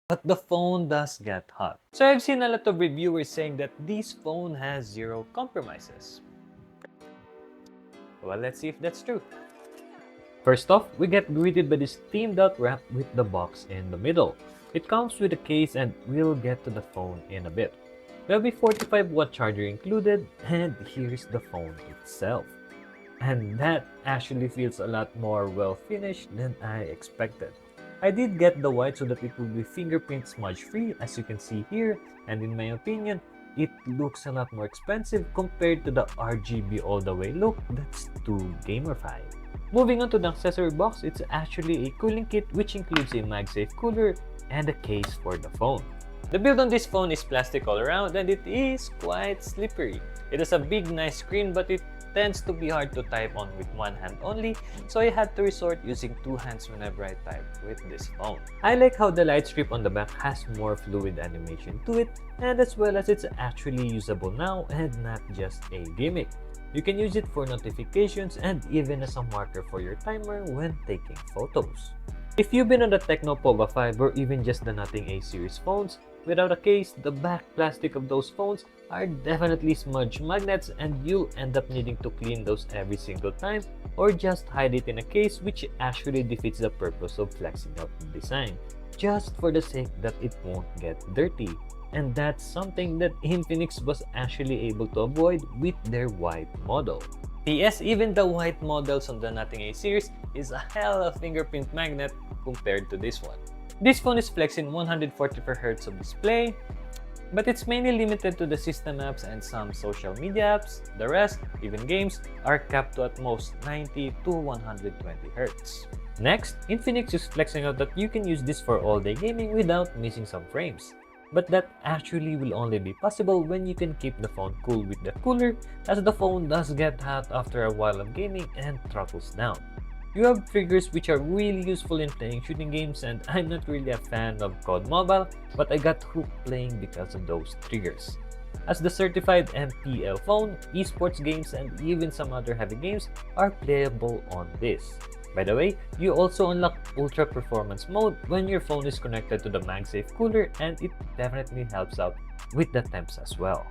but the phone does get hot. So I've seen a lot of reviewers saying that this phone has zero compromises. Well, let's see if that's true. First off, we get greeted by this themed out wrap with the box in the middle. It comes with a case and we'll get to the phone in a bit. There'll be 45-watt charger included, and here's the phone itself. And that actually feels a lot more well finished than I expected. I did get the white so that it will be fingerprint smudge free, as you can see here, and in my opinion, it looks a lot more expensive compared to the RGB all the way look that's too gamified. Moving on to the accessory box, it's actually a cooling kit which includes a MagSafe cooler and a case for the phone. The build on this phone is plastic all around and it is quite slippery. It has a big nice screen but it tends to be hard to type on with one hand only, so I had to resort using two hands whenever I type with this phone. I like how the light strip on the back has more fluid animation to it, and as well as it's actually usable now and not just a gimmick. You can use it for notifications and even as a marker for your timer when taking photos. If you've been on the Tecno 5 or even just the Nothing A series phones, without a case, the back plastic of those phones are definitely smudge magnets and you'll end up needing to clean those every single time or just hide it in a case, which actually defeats the purpose of flexing out the design, just for the sake that it won't get dirty. And that's something that Infinix was actually able to avoid with their white model. PS, even the white models on the Nothing A series is a hell of fingerprint magnet compared to this one. This phone is flexing 144Hz of display, but it's mainly limited to the system apps and some social media apps. The rest, even games, are capped to at most 90 to 120 Hz. Next, Infinix is flexing out that you can use this for all-day gaming without missing some frames. But that actually will only be possible when you can keep the phone cool with the cooler, as the phone does get hot after a while of gaming and throttles down. You have triggers which are really useful in playing shooting games, and I'm not really a fan of COD Mobile, but I got hooked playing because of those triggers. As the certified MPL phone, esports games and even some other heavy games are playable on this. By the way, you also unlock Ultra Performance mode when your phone is connected to the MagSafe cooler, and it definitely helps out with the temps as well.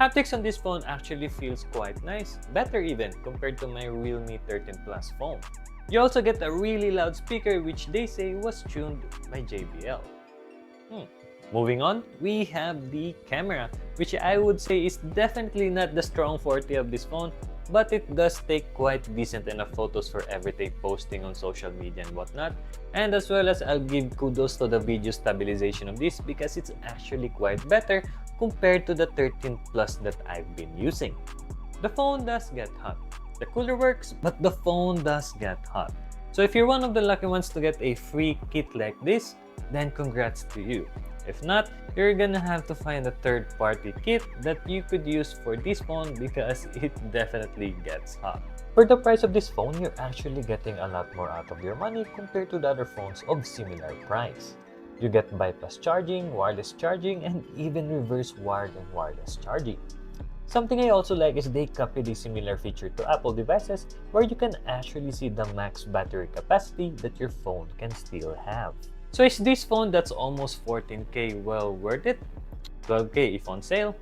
Haptics on this phone actually feels quite nice, better even compared to my Realme 13 Plus phone. You also get a really loud speaker which they say was tuned by JBL. Moving on, we have the camera, which I would say is definitely not the strong forte of this phone, but it does take quite decent enough photos for everyday posting on social media and whatnot. And as well as I'll give kudos to the video stabilization of this because it's actually quite better compared to the 13 Plus that I've been using. The phone does get hot. The cooler works, but the phone does get hot. So if you're one of the lucky ones to get a free kit like this, then congrats to you. If not, you're gonna have to find a third-party kit that you could use for this phone because it definitely gets hot. For the price of this phone, you're actually getting a lot more out of your money compared to the other phones of similar price. You get bypass charging, wireless charging, and even reverse wired and wireless charging. Something I also like is they copied a similar feature to Apple devices where you can actually see the max battery capacity that your phone can still have. So is this phone that's almost 14K well worth it? 12K if on sale?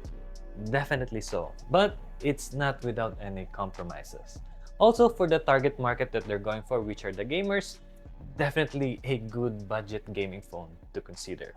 Definitely so, but it's not without any compromises. Also, for the target market that they're going for, which are the gamers, definitely a good budget gaming phone to consider.